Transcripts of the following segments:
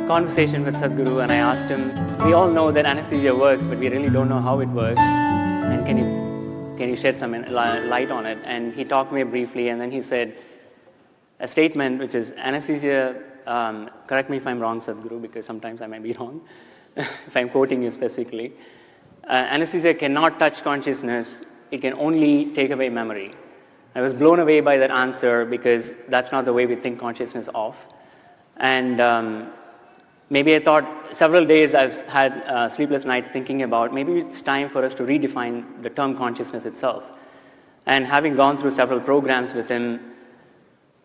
conversation with Sadguru, and I asked him, we all know that anesthesia works, but we really don't know how it works. And can you shed some light on it? And he talked to me briefly, and then he said a statement which is anesthesia, correct me if I'm wrong, Sadguru, because sometimes I might be wrong, if I'm quoting you specifically. Anesthesia cannot touch consciousness, it can only take away memory. I was blown away by that answer because that's not the way we think consciousness of. And maybe I thought several days I've had sleepless nights thinking about maybe it's time for us to redefine the term consciousness itself. And having gone through several programs with him,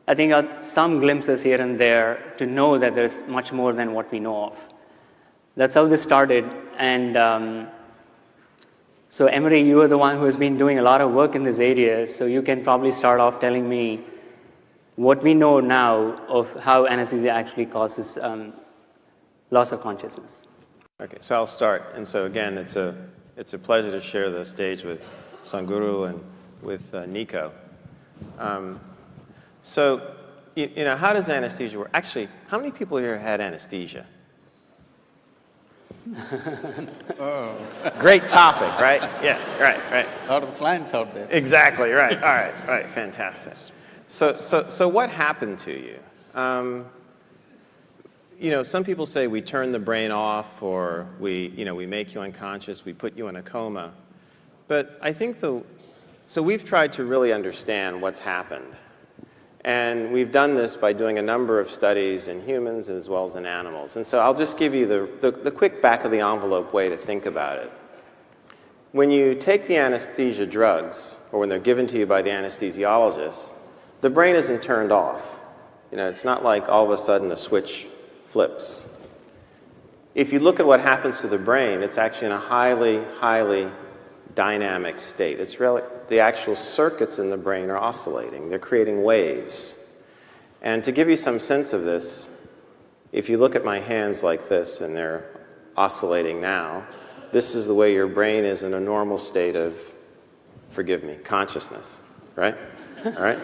I think I got some glimpses here and there to know that there's much more than what we know of. That's how this started. And so Emery, you are the one who has been doing a lot of work in this area, so you can probably start off telling me what we know now of how anesthesia actually causes loss of consciousness. Okay, so I'll start. And so again, it's a pleasure to share the stage with Sadguru and with Nico. So, you know, how does anesthesia work? Actually, how many people here had anesthesia? Oh. Great topic, right? Yeah, right. A lot of clients out there. Exactly, right. All right, fantastic. So what happened to you? You know, some people say we turn the brain off, or we make you unconscious, we put you in a coma. But I think so we've tried to really understand what's happened. And we've done this by doing a number of studies in humans as well as in animals. And so I'll just give you the quick back of the envelope way to think about it. When you take the anesthesia drugs, or when they're given to you by the anesthesiologist, the brain isn't turned off. You know, it's not like all of a sudden the switch flips. If you look at what happens to the brain, it's actually in a highly, highly dynamic state. It's really, the actual circuits in the brain are oscillating. They're creating waves. And to give you some sense of this, if you look at my hands like this, and they're oscillating now, this is the way your brain is in a normal state of, forgive me, consciousness, right? All right?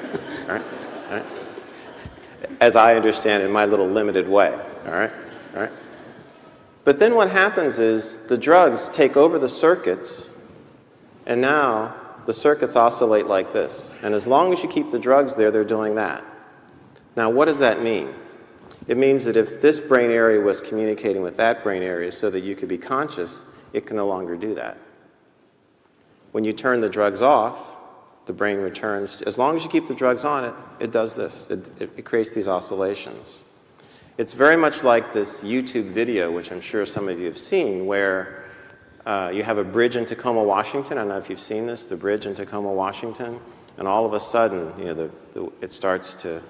As I understand in my little limited way, all right? But then what happens is the drugs take over the circuits, and now the circuits oscillate like this. And as long as you keep the drugs there, they're doing that. Now, what does that mean? It means that if this brain area was communicating with that brain area so that you could be conscious, it can no longer do that. When you turn the drugs off, the brain returns. As long as you keep the drugs on, it does this. It creates these oscillations. It's very much like this YouTube video, which I'm sure some of you have seen, where you have a bridge in Tacoma, Washington. I don't know if you've seen this, the bridge in Tacoma, Washington. And all of a sudden, you know, it starts to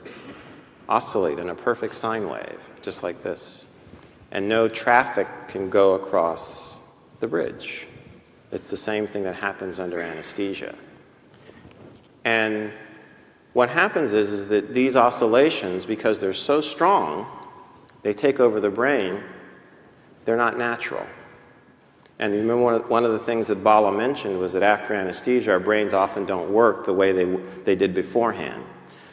oscillate in a perfect sine wave, just like this. And no traffic can go across the bridge. It's the same thing that happens under anesthesia. And what happens is that these oscillations, because they're so strong, they take over the brain, they're not natural. And remember, one of the things that Bala mentioned was that after anesthesia, our brains often don't work the way they did beforehand.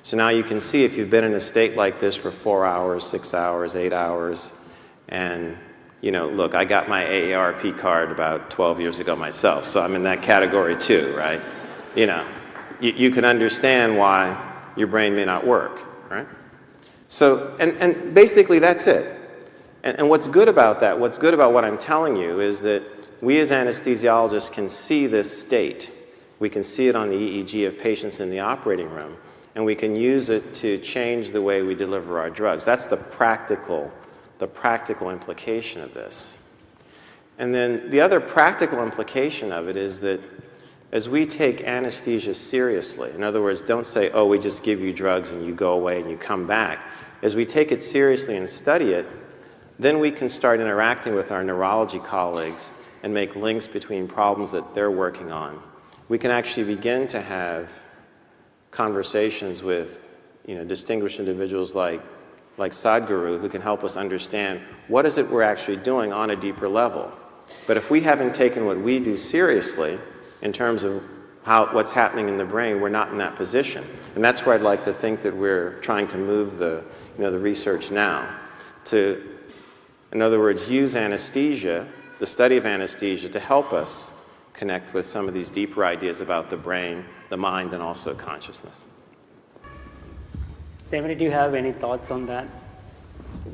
So now you can see if you've been in a state like this for 4 hours, 6 hours, 8 hours, and, you know, look, I got my AARP card about 12 years ago myself, so I'm in that category too, right? You know, you can understand why your brain may not work, right? So, and basically that's it. And what's good about that, what's good about what I'm telling you is that we as anesthesiologists can see this state. We can see it on the EEG of patients in the operating room, and we can use it to change the way we deliver our drugs. That's the practical implication of this. And then the other practical implication of it is that as we take anesthesia seriously, in other words, don't say, oh, we just give you drugs and you go away and you come back. As we take it seriously and study it, then we can start interacting with our neurology colleagues and make links between problems that they're working on. We can actually begin to have conversations with, you know, distinguished individuals like Sadguru, who can help us understand what is it we're actually doing on a deeper level. But if we haven't taken what we do seriously in terms of what's happening in the brain, we're not in that position. And that's where I'd like to think that we're trying to move the research now, to In other words, use anesthesia, the study of anesthesia, to help us connect with some of these deeper ideas about the brain, the mind, and also consciousness. David, do you have any thoughts on that?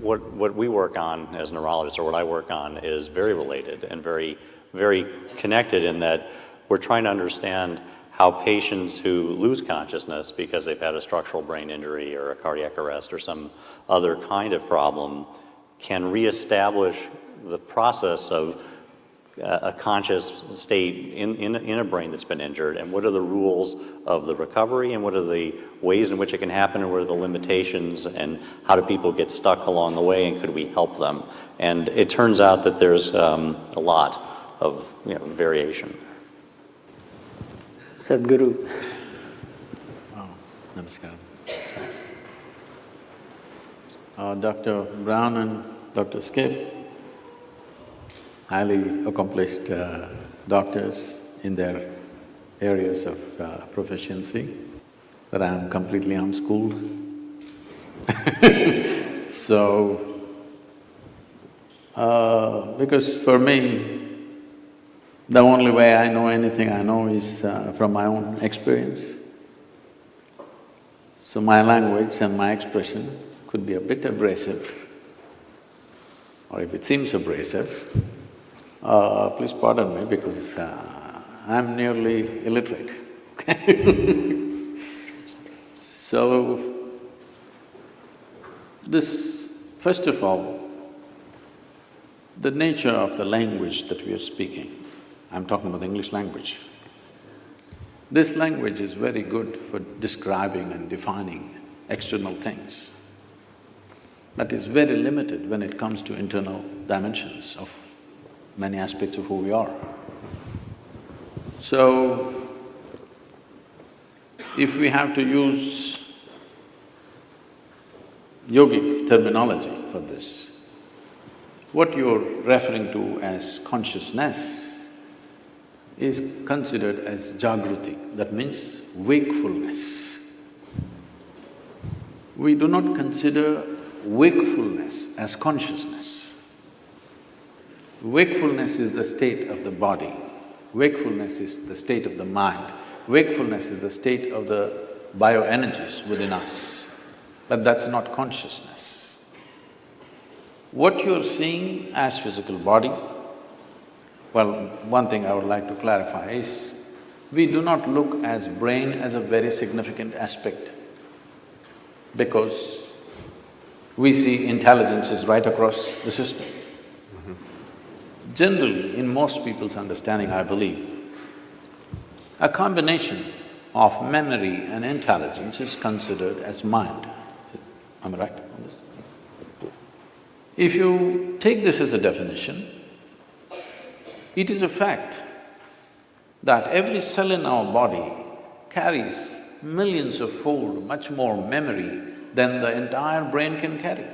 What we work on as neurologists, or what I work on, is very related and very, very connected in that we're trying to understand how patients who lose consciousness because they've had a structural brain injury or a cardiac arrest or some other kind of problem can reestablish the process of a conscious state in a brain that's been injured, and what are the rules of the recovery, and what are the ways in which it can happen, and what are the limitations, and how do people get stuck along the way, and could we help them? And it turns out that there's a lot of variation. Sadguru. Oh, namaskaram. Dr. Brown and Dr. Skip, highly accomplished doctors in their areas of proficiency, but I'm completely unschooled. So, because for me, the only way I know anything I know is from my own experience. So my language and my expression could be a bit abrasive, or if it seems abrasive, please pardon me because I'm nearly illiterate, So, this… first of all, the nature of the language that we are speaking, I'm talking about the English language. This language is very good for describing and defining external things, but is very limited when it comes to internal dimensions of many aspects of who we are. So, if we have to use yogic terminology for this, what you're referring to as consciousness is considered as jagruti, that means wakefulness. We do not consider wakefulness as consciousness. Wakefulness is the state of the body, wakefulness is the state of the mind, wakefulness is the state of the bioenergies within us, but that's not consciousness. What you're seeing as physical body, well, one thing I would like to clarify is, we do not look as brain as a very significant aspect, because we see intelligence is right across the system. Generally, in most people's understanding, I believe, a combination of memory and intelligence is considered as mind. Am I right on this? If you take this as a definition, it is a fact that every cell in our body carries millions of fold much more memory than the entire brain can carry.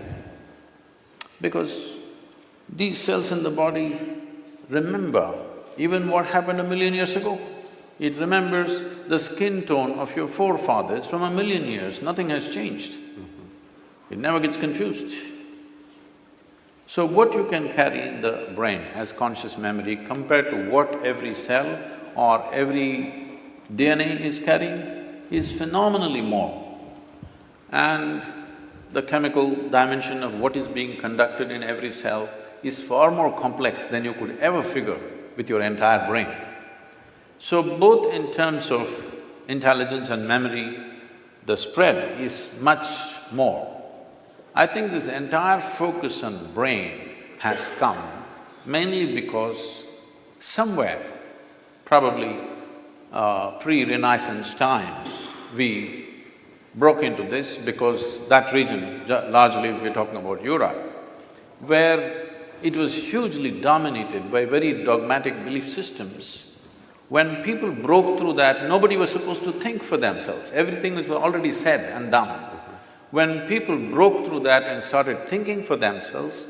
Because these cells in the body remember even what happened 1,000,000 years ago. It remembers the skin tone of your forefathers from 1,000,000 years, nothing has changed. It never gets confused. So what you can carry in the brain as conscious memory compared to what every cell or every DNA is carrying is phenomenally more. And the chemical dimension of what is being conducted in every cell is far more complex than you could ever figure with your entire brain. So both in terms of intelligence and memory, the spread is much more. I think this entire focus on brain has come mainly because somewhere, probably pre-Renaissance time, we broke into this because that region, largely we're talking about Europe, where it was hugely dominated by very dogmatic belief systems. When people broke through that, nobody was supposed to think for themselves, everything was already said and done. When people broke through that and started thinking for themselves,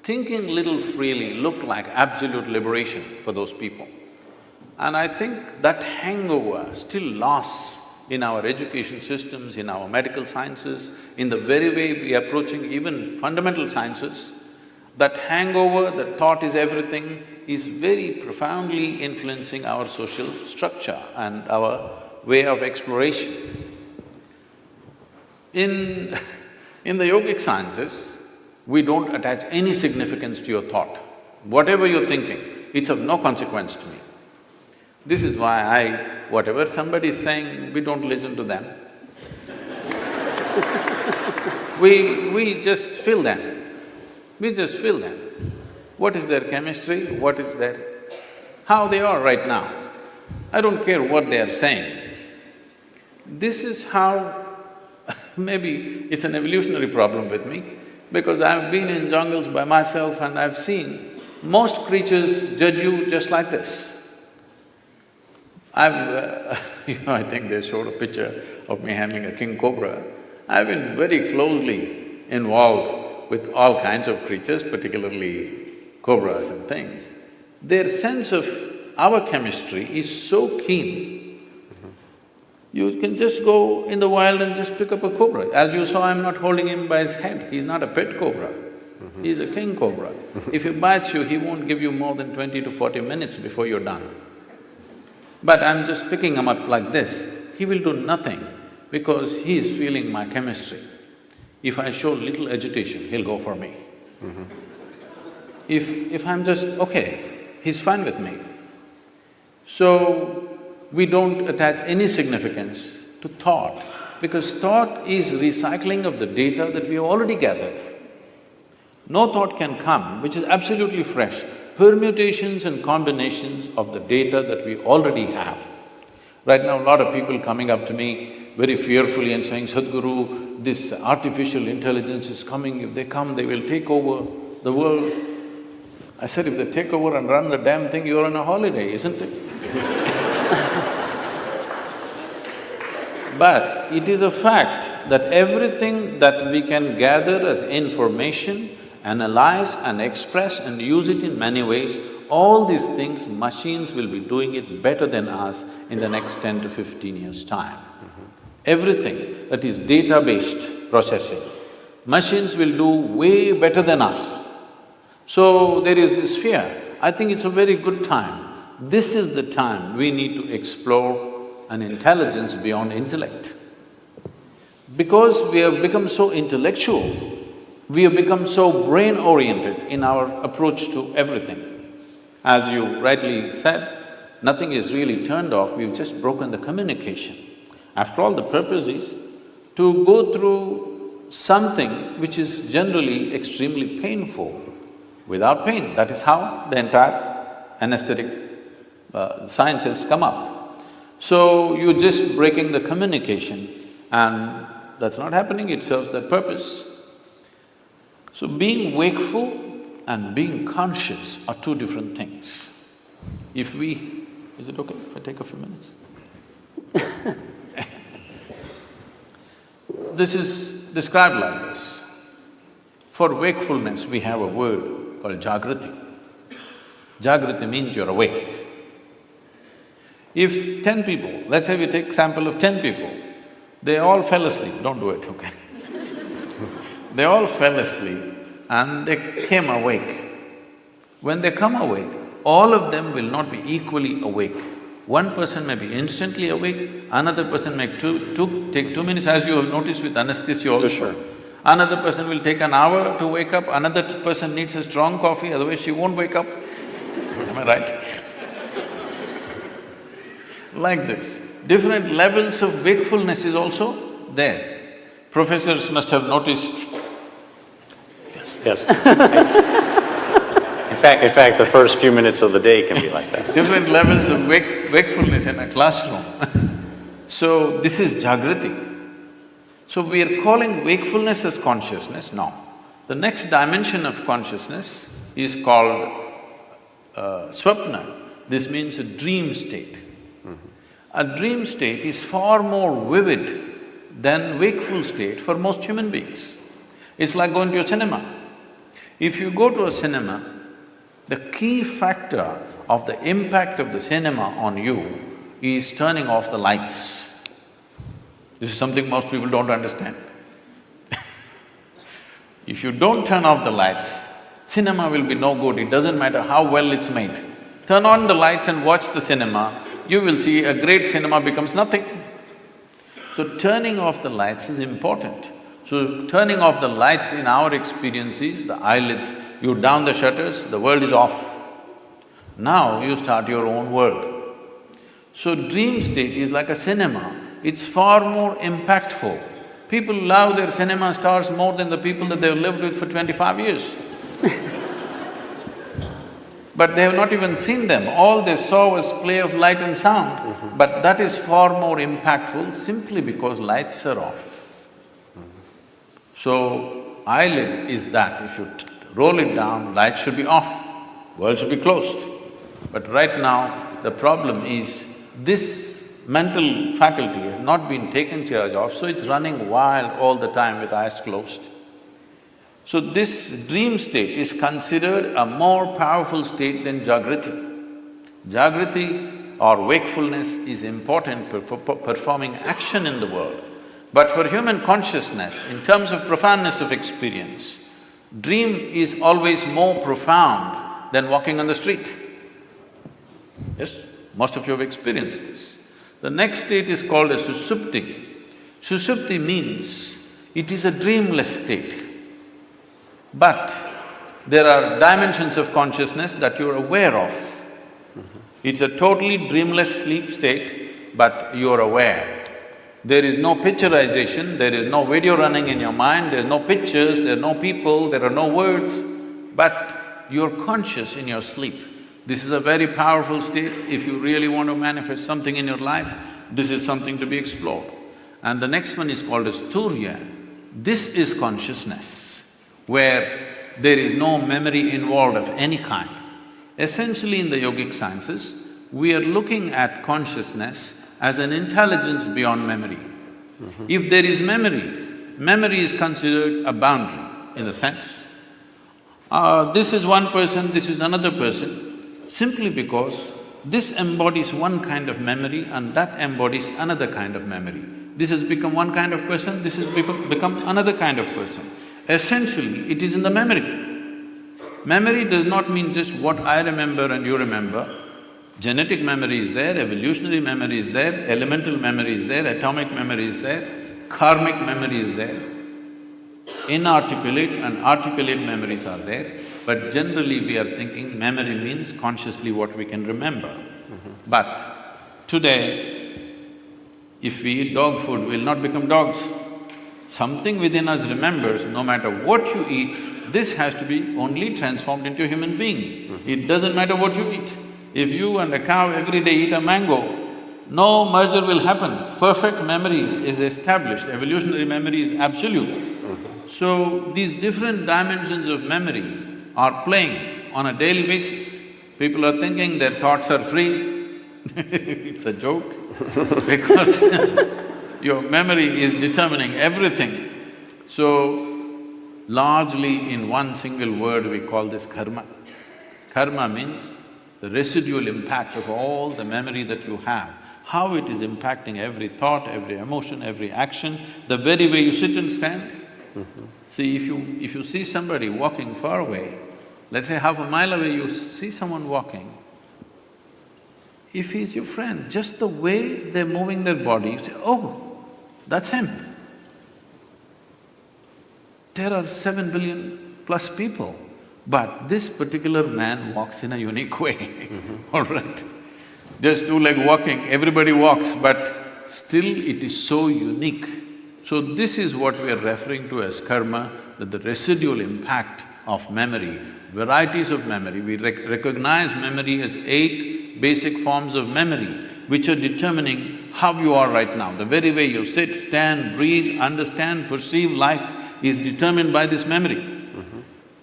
thinking little freely looked like absolute liberation for those people. And I think that hangover still lasts in our education systems, in our medical sciences, in the very way we are approaching even fundamental sciences. That hangover, that thought is everything, is very profoundly influencing our social structure and our way of exploration. In the yogic sciences, we don't attach any significance to your thought. Whatever you're thinking, it's of no consequence to me. This is why whatever somebody is saying, we don't listen to them. We just feel them. We just feel them. What is their chemistry, what is their… how they are right now. I don't care what they are saying. This is how… maybe it's an evolutionary problem with me, because I've been in jungles by myself and I've seen most creatures judge you just like this. I think they showed a picture of me having a king cobra. I've been very closely involved with all kinds of creatures, particularly cobras and things. Their sense of our chemistry is so keen. You can just go in the wild and just pick up a cobra. As you saw, I'm not holding him by his head, he's not a pet cobra. He's a king cobra. If he bites you, he won't give you more than 20 to 40 minutes before you're done. But I'm just picking him up like this, he will do nothing because he is feeling my chemistry. If I show little agitation, he'll go for me. If I'm just, okay, he's fine with me. So, we don't attach any significance to thought, because thought is recycling of the data that we have already gathered. No thought can come which is absolutely fresh, permutations and combinations of the data that we already have. Right now, a lot of people coming up to me very fearfully and saying, Sadguru, this artificial intelligence is coming, if they come, they will take over the world. I said, if they take over and run the damn thing, you're on a holiday, isn't it? But it is a fact that everything that we can gather as information, analyze and express and use it in many ways, all these things, machines will be doing it better than us in the next 10 to 15 years' time. Everything that is data-based processing, machines will do way better than us. So there is this fear. I think it's a very good time. This is the time we need to explore an intelligence beyond intellect. Because we have become so intellectual, we have become so brain-oriented in our approach to everything. As you rightly said, nothing is really turned off, we've just broken the communication. After all, the purpose is to go through something which is generally extremely painful without pain. That is how the entire anesthetic science has come up. So, you're just breaking the communication and that's not happening, it serves that purpose. So, being wakeful and being conscious are two different things. If we… is it okay if I take a few minutes? This is described like this. For wakefulness, we have a word called Jagrati. Jagrati means you're awake. If 10 people, let's say we take sample of 10 people, they all fell asleep, don't do it, okay? They all fell asleep and they came awake. When they come awake, all of them will not be equally awake. One person may be instantly awake, another person may take 2 minutes, as you have noticed with anaesthesia also. Sure. Another person will take an hour to wake up, another person needs a strong coffee, otherwise she won't wake up. Am I right? Like this. Different levels of wakefulness is also there. Professors must have noticed. Yes. In fact, the first few minutes of the day can be like that. Different levels of wakefulness in a classroom. So, this is Jagrati. So, we are calling wakefulness as consciousness? No. The next dimension of consciousness is called swapna. This means a dream state. A dream state is far more vivid than wakeful state for most human beings. It's like going to a cinema. If you go to a cinema, the key factor of the impact of the cinema on you is turning off the lights. This is something most people don't understand. If you don't turn off the lights, cinema will be no good, it doesn't matter how well it's made. Turn on the lights and watch the cinema, you will see a great cinema becomes nothing. So turning off the lights is important. So turning off the lights in our experience is the eyelids, you down the shutters, the world is off. Now you start your own world. So dream state is like a cinema, it's far more impactful. People love their cinema stars more than the people that they've lived with for 25 years. But they have not even seen them, all they saw was play of light and sound. But that is far more impactful simply because lights are off. So, eyelid is that, if you roll it down, light should be off, world should be closed. But right now, the problem is this mental faculty has not been taken charge of, so it's running wild all the time with eyes closed. So this dream state is considered a more powerful state than Jagriti. Jagriti or wakefulness is important for performing action in the world. But for human consciousness, in terms of profoundness of experience, dream is always more profound than walking on the street. Yes, most of you have experienced this. The next state is called as Susupti. Susupti means it is a dreamless state. But there are dimensions of consciousness that you're aware of. It's a totally dreamless sleep state, but you're aware. There is no picturization, there is no video running in your mind, there are no pictures, there are no people, there are no words, but you're conscious in your sleep. This is a very powerful state. If you really want to manifest something in your life, this is something to be explored. And the next one is called as Turiya. This is consciousness, where there is no memory involved of any kind. Essentially in the yogic sciences, we are looking at consciousness as an intelligence beyond memory. If there is memory, memory is considered a boundary in the sense, this is one person, this is another person, simply because this embodies one kind of memory and that embodies another kind of memory. This has become one kind of person, this has become another kind of person. Essentially, it is in the memory. Memory does not mean just what I remember and you remember. Genetic memory is there, evolutionary memory is there, elemental memory is there, atomic memory is there, karmic memory is there. Inarticulate and articulate memories are there, but generally we are thinking memory means consciously what we can remember. But today, if we eat dog food, we'll not become dogs. Something within us remembers, no matter what you eat, this has to be only transformed into a human being. It doesn't matter what you eat. If you and a cow every day eat a mango, no merger will happen. Perfect memory is established, evolutionary memory is absolute. So, these different dimensions of memory are playing on a daily basis. People are thinking their thoughts are free. It's a joke because your memory is determining everything. So, largely in one single word we call this karma. Karma means the residual impact of all the memory that you have, how it is impacting every thought, every emotion, every action, the very way you sit and stand. See, if you see somebody walking far away, let's say half a mile away you see someone walking, if he's your friend, just the way they're moving their body, you say, oh, that's him. There are 7 billion plus people, but this particular man walks in a unique way, all right? Just do like walking, everybody walks, but still it is so unique. So this is what we are referring to as karma, that the residual impact of memory, varieties of memory. We recognize memory as 8 basic forms of memory, which are determining how you are right now. The very way you sit, stand, breathe, understand, perceive life is determined by this memory.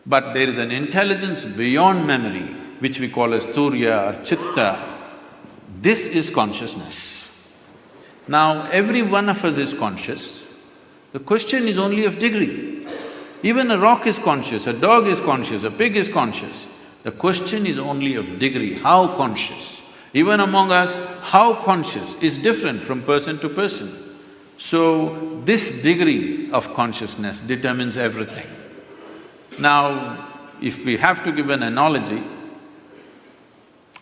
But there is an intelligence beyond memory, which we call as Turiya or Chitta. This is consciousness. Now, every one of us is conscious. The question is only of degree. Even a rock is conscious, a dog is conscious, a pig is conscious. The question is only of degree, how conscious. Even among us, how conscious is different from person to person. So, this degree of consciousness determines everything. Now, if we have to give an analogy,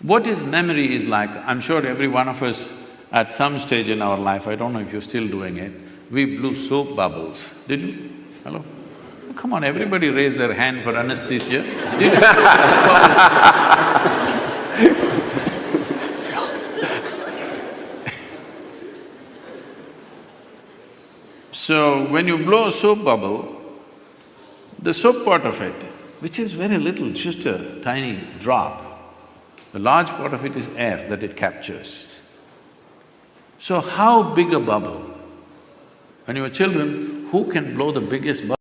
what is memory is like, I'm sure every one of us at some stage in our life, I don't know if you're still doing it, we blew soap bubbles. Did you? Hello? Come on, everybody raise their hand for anesthesia. Did you? So, when you blow a soap bubble, the soap part of it, which is very little, just a tiny drop, the large part of it is air that it captures. So how big a bubble? When you were children, who can blow the biggest bubble?